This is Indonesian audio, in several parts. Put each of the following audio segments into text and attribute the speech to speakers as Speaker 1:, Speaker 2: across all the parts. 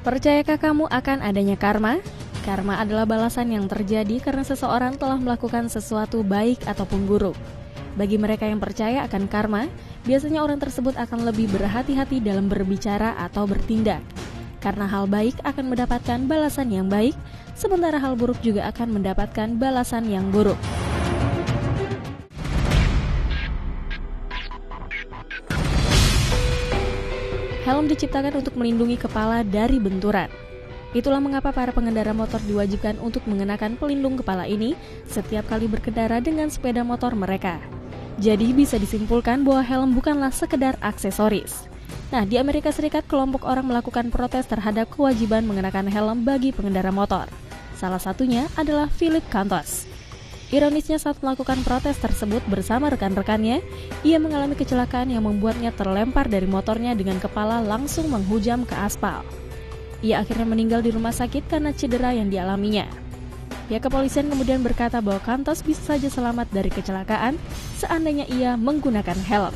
Speaker 1: Percayakah kamu akan adanya karma? Karma adalah balasan yang terjadi karena seseorang telah melakukan sesuatu baik ataupun buruk. Bagi mereka yang percaya akan karma, biasanya orang tersebut akan lebih berhati-hati dalam berbicara atau bertindak. Karena hal baik akan mendapatkan balasan yang baik, sementara hal buruk juga akan mendapatkan balasan yang buruk. Helm diciptakan untuk melindungi kepala dari benturan. Itulah mengapa para pengendara motor diwajibkan untuk mengenakan pelindung kepala ini setiap kali berkendara dengan sepeda motor mereka. Jadi bisa disimpulkan bahwa helm bukanlah sekedar aksesoris. Nah, di Amerika Serikat kelompok orang melakukan protes terhadap kewajiban mengenakan helm bagi pengendara motor. Salah satunya adalah Philip Cantos. Ironisnya saat melakukan protes tersebut bersama rekan-rekannya, ia mengalami kecelakaan yang membuatnya terlempar dari motornya dengan kepala langsung menghujam ke aspal. Ia akhirnya meninggal di rumah sakit karena cedera yang dialaminya. Pihak kepolisian kemudian berkata bahwa Cantos bisa saja selamat dari kecelakaan seandainya ia menggunakan helm.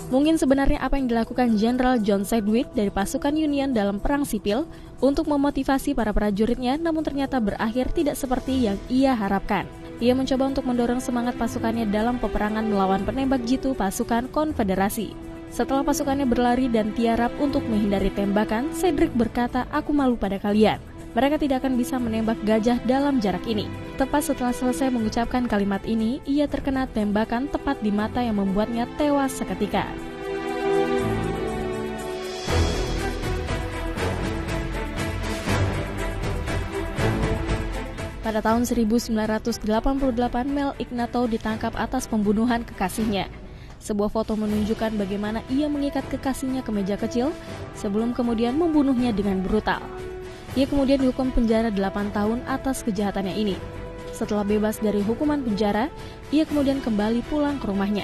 Speaker 1: Mungkin sebenarnya apa yang dilakukan Jenderal John Sedgwick dari pasukan Union dalam perang sipil untuk memotivasi para prajuritnya, namun ternyata berakhir tidak seperti yang ia harapkan. Ia mencoba untuk mendorong semangat pasukannya dalam peperangan melawan penembak jitu pasukan Konfederasi. Setelah pasukannya berlari dan tiarap untuk menghindari tembakan, Sedgwick berkata, "Aku malu pada kalian. Mereka tidak akan bisa menembak gajah dalam jarak ini." Tepat setelah selesai mengucapkan kalimat ini, ia terkena tembakan tepat di mata yang membuatnya tewas seketika. Pada tahun 1988, Mel Ignato ditangkap atas pembunuhan kekasihnya. Sebuah foto menunjukkan bagaimana ia mengikat kekasihnya ke meja kecil sebelum kemudian membunuhnya dengan brutal. Ia kemudian dihukum penjara 8 tahun atas kejahatannya ini. Setelah bebas dari hukuman penjara, ia kemudian kembali pulang ke rumahnya.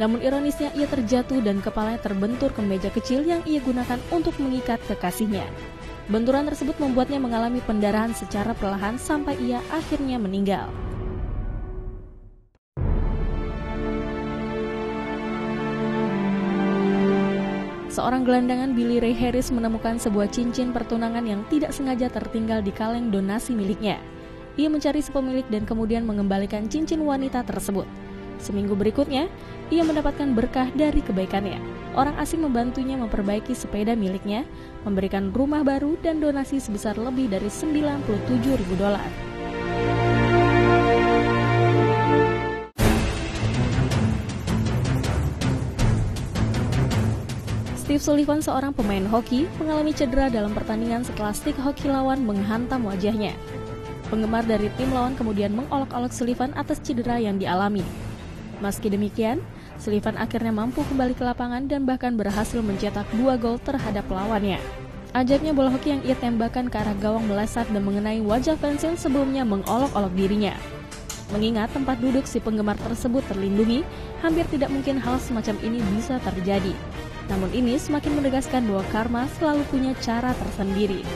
Speaker 1: Namun ironisnya ia terjatuh dan kepalanya terbentur ke meja kecil yang ia gunakan untuk mengikat kekasihnya. Benturan tersebut membuatnya mengalami pendarahan secara perlahan sampai ia akhirnya meninggal. Seorang gelandangan Billy Ray Harris menemukan sebuah cincin pertunangan yang tidak sengaja tertinggal di kaleng donasi miliknya. Ia mencari si pemilik dan kemudian mengembalikan cincin wanita tersebut. Seminggu berikutnya, ia mendapatkan berkah dari kebaikannya. Orang asing membantunya memperbaiki sepeda miliknya, memberikan rumah baru dan donasi sebesar lebih dari $97.000. Steve Sullivan, seorang pemain hoki, mengalami cedera dalam pertandingan setelah stik hoki lawan menghantam wajahnya. Penggemar dari tim lawan kemudian mengolok-olok Sullivan atas cedera yang dialami. Meski demikian, Sullivan akhirnya mampu kembali ke lapangan dan bahkan berhasil mencetak 2 gol terhadap lawannya. Ajaibnya bola hoki yang ia tembakkan ke arah gawang melesat dan mengenai wajah fans yang sebelumnya mengolok-olok dirinya. Mengingat tempat duduk si penggemar tersebut terlindungi, hampir tidak mungkin hal semacam ini bisa terjadi. Namun ini semakin menegaskan bahwa karma selalu punya cara tersendiri.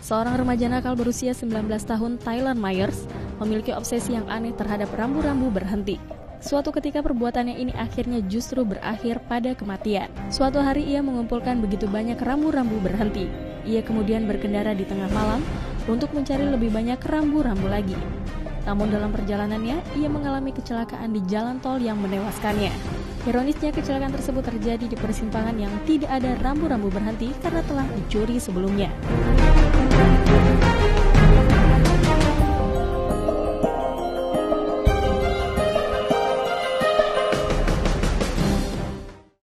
Speaker 1: Seorang remaja nakal berusia 19 tahun, Tylan Myers, memiliki obsesi yang aneh terhadap rambu-rambu berhenti. Suatu ketika perbuatannya ini akhirnya justru berakhir pada kematian. Suatu hari ia mengumpulkan begitu banyak rambu-rambu berhenti. Ia kemudian berkendara di tengah malam untuk mencari lebih banyak rambu-rambu lagi. Namun dalam perjalanannya, ia mengalami kecelakaan di jalan tol yang menewaskannya. Ironisnya, kecelakaan tersebut terjadi di persimpangan yang tidak ada rambu-rambu berhenti karena telah dicuri sebelumnya.